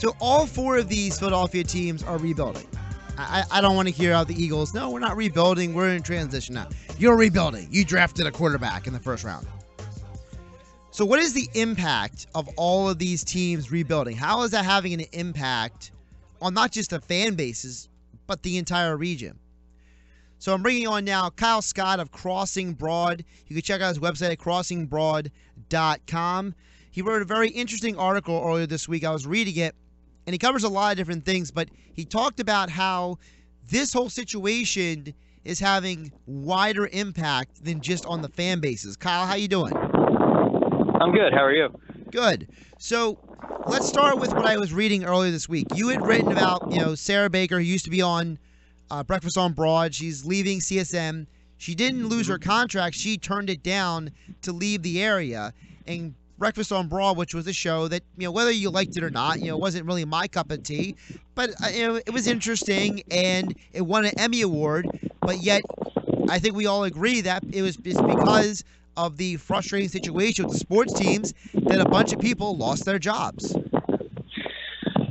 So all four of these Philadelphia teams are rebuilding. I don't want to hear out the Eagles. No, we're not rebuilding. We're in transition now. You're rebuilding. You drafted a quarterback in the first round. So what is the impact of all of these teams rebuilding? How is that having an impact on not just the fan bases, but the entire region? So I'm bringing on now Kyle Scott of Crossing Broad. You can check out his website at crossingbroad.com. He wrote a very interesting article earlier this week. I was reading it, and he covers a lot of different things, but he talked about how this whole situation is having wider impact than just on the fan bases. Kyle, how you doing? I'm good. How are you? Good. So let's start with what I was reading earlier this week. You had written about, Sarah Baker, who used to be on Breakfast on Broad. She's leaving CSM. She didn't lose her contract. She turned it down to leave the area. And Breakfast on Broad, which was a show that, whether you liked it or not, it wasn't really my cup of tea. But, it was interesting, and it won an Emmy Award. But yet, I think we all agree that it's because of the frustrating situation with the sports teams that a bunch of people lost their jobs.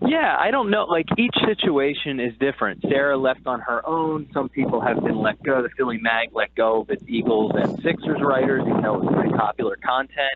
Yeah, I don't know. Like, each situation is different. Sarah left on her own. Some people have been let go. The Philly Mag let go of its Eagles and Sixers writers, even though it was pretty popular content.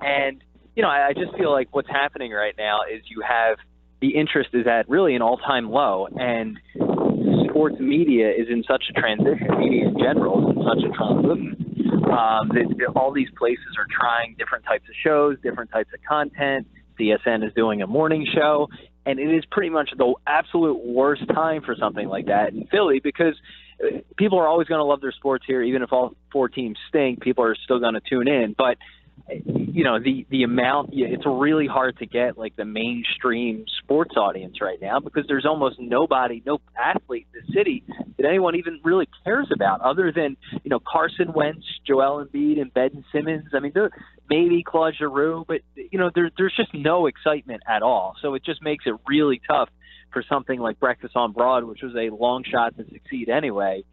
And, I just feel like what's happening right now is you have the interest is at really an all-time low, and sports media is in such a transition. Media in general is in such a transition. All these places are trying different types of shows, different types of content. CSN is doing a morning show, and it is pretty much the absolute worst time for something like that in Philly, because people are always going to love their sports here. Even if all four teams stink, people are still going to tune in. But the amount, it's really hard to get like the mainstream sports audience right now, because there's almost no athlete in the city that anyone even really cares about, other than Carson Wentz, Joel Embiid, and Ben Simmons. I mean, maybe Claude Giroux, but there's just no excitement at all. So it just makes it really tough for something like Breakfast on Broad, which was a long shot to succeed anyway,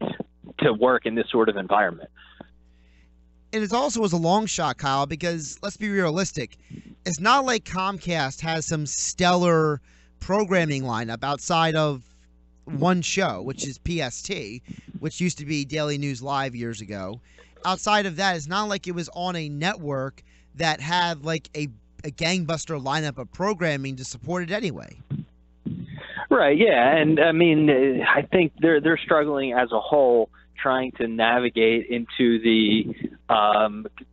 to work in this sort of environment. And it also was a long shot, Kyle, because let's be realistic. It's not like Comcast has some stellar programming lineup outside of one show, which is PST, which used to be Daily News Live years ago. Outside of that, it's not like it was on a network that had like a gangbuster lineup of programming to support it anyway. Right, yeah. And I mean, I think they're struggling as a whole, trying to navigate into the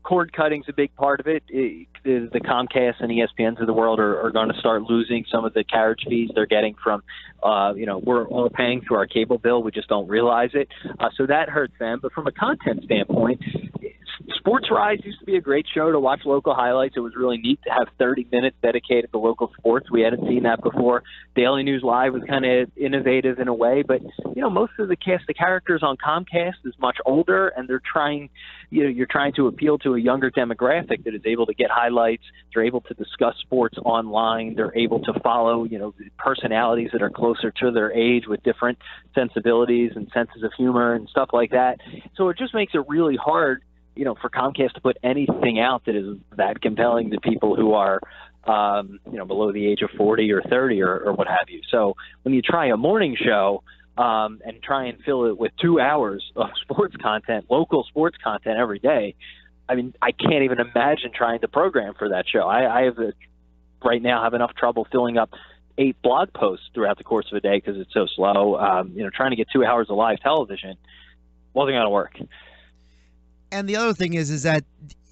cord cutting's a big part of it. The Comcast and ESPNs of the world are going to start losing some of the carriage fees they're getting from, we're all paying through our cable bill. We just don't realize it. So that hurts them. But from a content standpoint, Sports Rise used to be a great show to watch local highlights. It was really neat to have 30 minutes dedicated to local sports. We hadn't seen that before. Daily News Live was kind of innovative in a way, but most of the cast, the characters on Comcast is much older, and they're trying, you're trying to appeal to a younger demographic that is able to get highlights. They're able to discuss sports online. They're able to follow, personalities that are closer to their age with different sensibilities and senses of humor and stuff like that. So it just makes it really hard, for Comcast to put anything out that is that compelling to people who are, below the age of 40 or 30 or what have you. So when you try a morning show and try and fill it with 2 hours of sports content, local sports content every day, I mean, I can't even imagine trying to program for that show. I have right now have enough trouble filling up 8 blog posts throughout the course of a day because it's so slow. Trying to get 2 hours of live television wasn't going to work. And the other thing is that,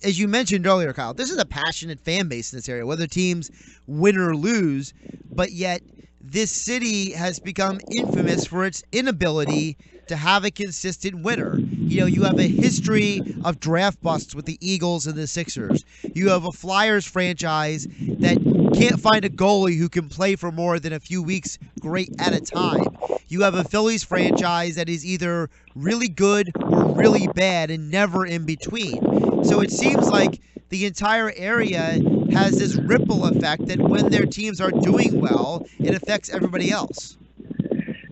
as you mentioned earlier, Kyle, this is a passionate fan base in this area, whether teams win or lose, but yet this city has become infamous for its inability to have a consistent winner. You have a history of draft busts with the Eagles and the Sixers. You have a Flyers franchise that can't find a goalie who can play for more than a few weeks great at a time. You have a Phillies franchise that is either really good or really bad and never in between. So it seems like the entire area has this ripple effect that when their teams are doing well, it affects everybody else.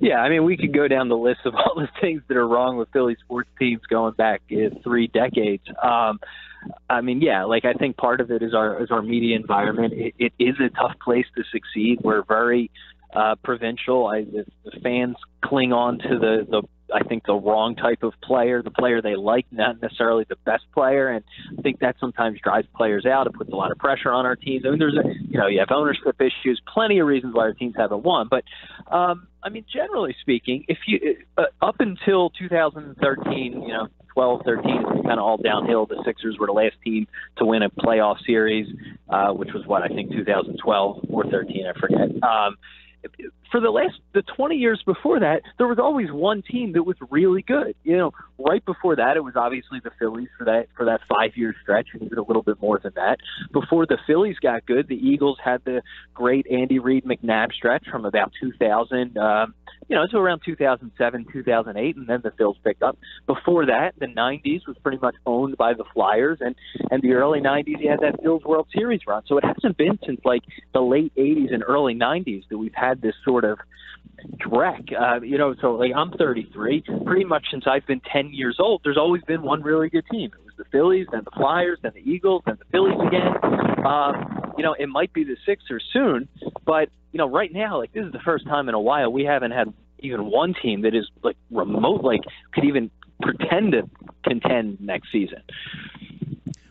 Yeah, I mean, we could go down the list of all the things that are wrong with Philly sports teams going back 3 decades. I mean, yeah, like I think part of it is our media environment. It is a tough place to succeed. We're very provincial. The fans cling on to the I think the wrong type of player, the player they like, not necessarily the best player, and I think that sometimes drives players out. It puts a lot of pressure on our teams. I mean, you have ownership issues, plenty of reasons why our teams haven't won. But I mean, generally speaking, if you up until 2013, 12, 13, it's been kind of all downhill. The Sixers were the last team to win a playoff series, which was what I think 2012 or 13, I forget. For the 20 years before that, there was always one team that was really good. Right before that, it was obviously the Phillies for that 5-year stretch, and even a little bit more than that. Before the Phillies got good, the Eagles had the great Andy Reid McNabb stretch from about 2000, to around 2007, 2008, and then the Phils picked up. Before that, the 90's was pretty much owned by the Flyers, and the early 90's, you had that Phils World Series run. So it hasn't been since like the late 80's and early 90's that we've had this sort of dreck. So like I'm 33. Pretty much since I've been 10 years old, there's always been one really good team. It was the Phillies, then the Flyers, then the Eagles, then the Phillies again. It might be the Sixers soon, but right now, like this is the first time in a while we haven't had even one team that is like remote, like could even pretend to contend next season.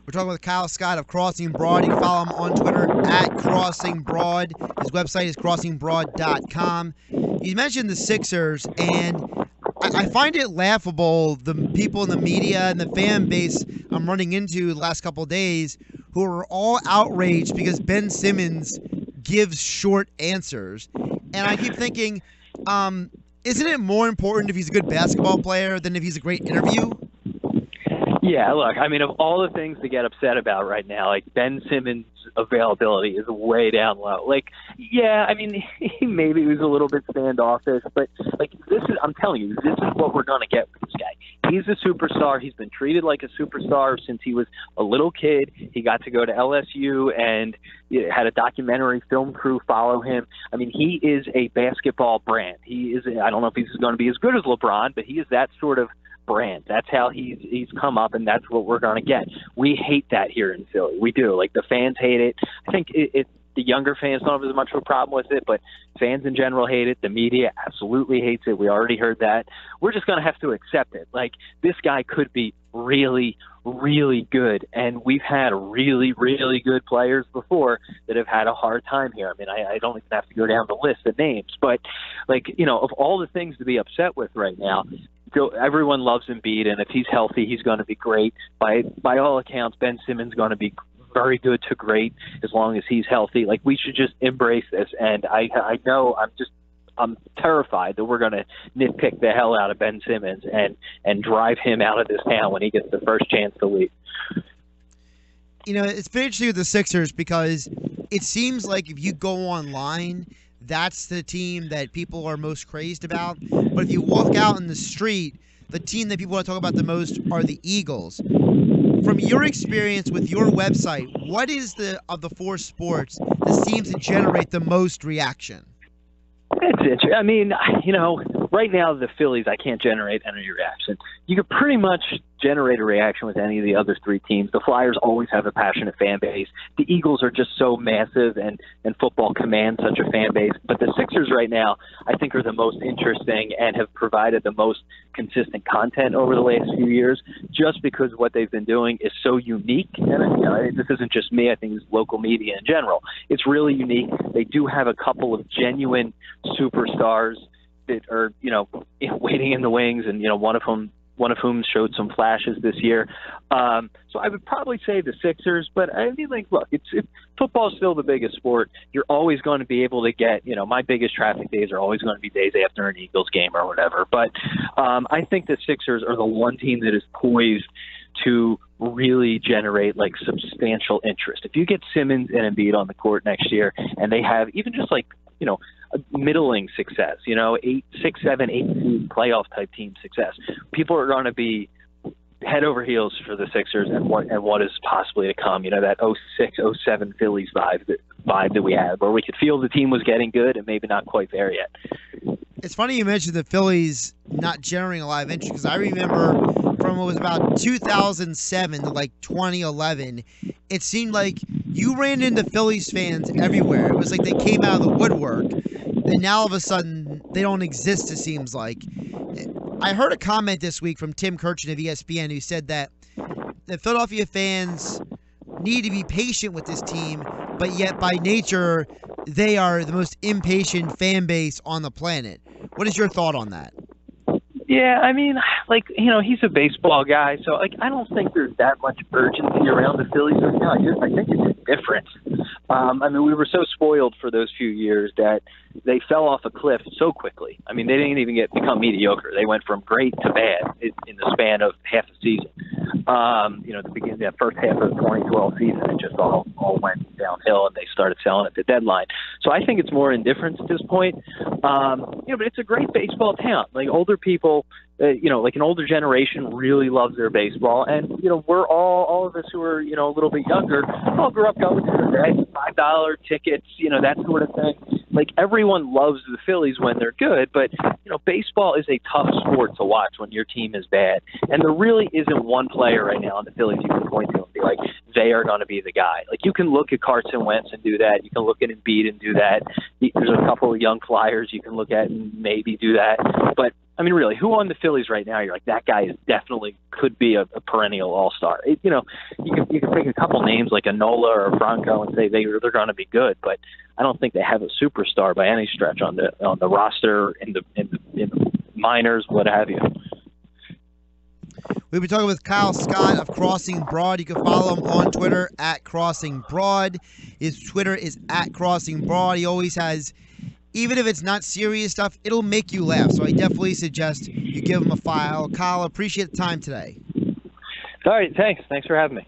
We're talking with Kyle Scott of Crossing Broad. You can follow him on Twitter at Crossing Broad. His website is crossingbroad.com. You mentioned the Sixers, and I find it laughable, the people in the media and the fan base I'm running into the last couple of days who are all outraged because Ben Simmons gives short answers. And I keep thinking, isn't it more important if he's a good basketball player than if he's a great interview? Yeah, look, I mean, of all the things to get upset about right now, like Ben Simmons' availability is way down low. Like, yeah, I mean, he maybe was a little bit standoffish, but like I'm telling you, this is what we're going to get with this guy. He's a superstar. He's been treated like a superstar since he was a little kid. He got to go to LSU and had a documentary film crew follow him. I mean, he is a basketball brand. I don't know if he's going to be as good as LeBron, but he is that sort of brand. That's how he's come up, and that's what we're going to get. We hate that here in Philly. We do. Like, the fans hate it. I think the younger fans don't have as much of a problem with it, but fans in general hate it. The media absolutely hates it. We already heard that. We're just going to have to accept it. Like, this guy could be really, really good, and we've had really, really good players before that have had a hard time here. I mean, I don't even have to go down the list of names, but, like, of all the things to be upset with right now, everyone loves Embiid, and if he's healthy, he's going to be great. By all accounts, Ben Simmons is going to be very good to great as long as he's healthy. Like, we should just embrace this, and I know I'm terrified that we're going to nitpick the hell out of Ben Simmons and drive him out of this town when he gets the first chance to leave. It's been interesting with the Sixers because it seems like if you go online, that's the team that people are most crazed about. But if you walk out in the street, the team that people want to talk about the most are the Eagles. From your experience with your website, what is of the four sports that seems to generate the most reaction? It's interesting. I mean, right now the Phillies, I can't generate any reaction. You could pretty much generate a reaction with any of the other three teams. The Flyers always have a passionate fan base. The Eagles are just so massive, and football commands such a fan base. But the Sixers right now, I think, are the most interesting and have provided the most consistent content over the last few years, just because what they've been doing is so unique. And this isn't just me. I think it's local media in general. It's really unique. They do have a couple of genuine superstars that are, waiting in the wings, and one of whom showed some flashes this year. So I would probably say the Sixers, but I mean, like, look, football is still the biggest sport. You're always going to be able to get, my biggest traffic days are always going to be days after an Eagles game or whatever. But I think the Sixers are the one team that is poised to really generate like substantial interest. If you get Simmons and Embiid on the court next year, and they have even just like, a middling success, 6, 7, 8 seed playoff type team success, people are going to be head over heels for the Sixers and what is possibly to come. That 06, 07 Phillies vibe that we had, where we could feel the team was getting good and maybe not quite there yet. It's funny you mentioned the Phillies not generating a lot of interest, because I remember from from what was about 2007 to like 2011, it seemed like you ran into Phillies fans everywhere. It was like they came out of the woodwork, and now all of a sudden they don't exist, it seems like. I heard a comment this week from Tim Kirchin of ESPN who said that the Philadelphia fans need to be patient with this team, but yet by nature they are the most impatient fan base on the planet. What is your thought on that? Yeah, I mean, like, he's a baseball guy, so, like, I don't think there's that much urgency around the Phillies right now. I think it's different. I mean, we were so spoiled for those few years that they fell off a cliff so quickly. I mean, they didn't even become mediocre. They went from great to bad in the span of half a season. The first half of the 2012 season, it just all went downhill, and they started selling at the deadline. So I think it's more indifference at this point. But it's a great baseball town. Like, older people, like an older generation really loves their baseball. And, we're all of us who are, a little bit younger, all grew up going to the $5 tickets, that sort of thing. Like, everyone loves the Phillies when they're good, but, baseball is a tough sport to watch when your team is bad. And there really isn't one player right now on the Phillies you can point to and be like, they are going to be the guy. Like, you can look at Carson Wentz and do that. You can look at Embiid and do that. There's a couple of young flyers you can look at and maybe do that. But, I mean, really, who on the Phillies right now, you're like, that guy is definitely could be a perennial all-star. You can take a couple names like a Nola or a Franco and say they're going to be good, but I don't think they have a superstar by any stretch on the roster, in the minors, what have you. We've been talking with Kyle Scott of Crossing Broad. You can follow him on Twitter at Crossing Broad. His Twitter is at Crossing Broad. He always has, even if it's not serious stuff, it'll make you laugh. So I definitely suggest you give him a follow. Kyle, appreciate the time today. All right, thanks. Thanks for having me.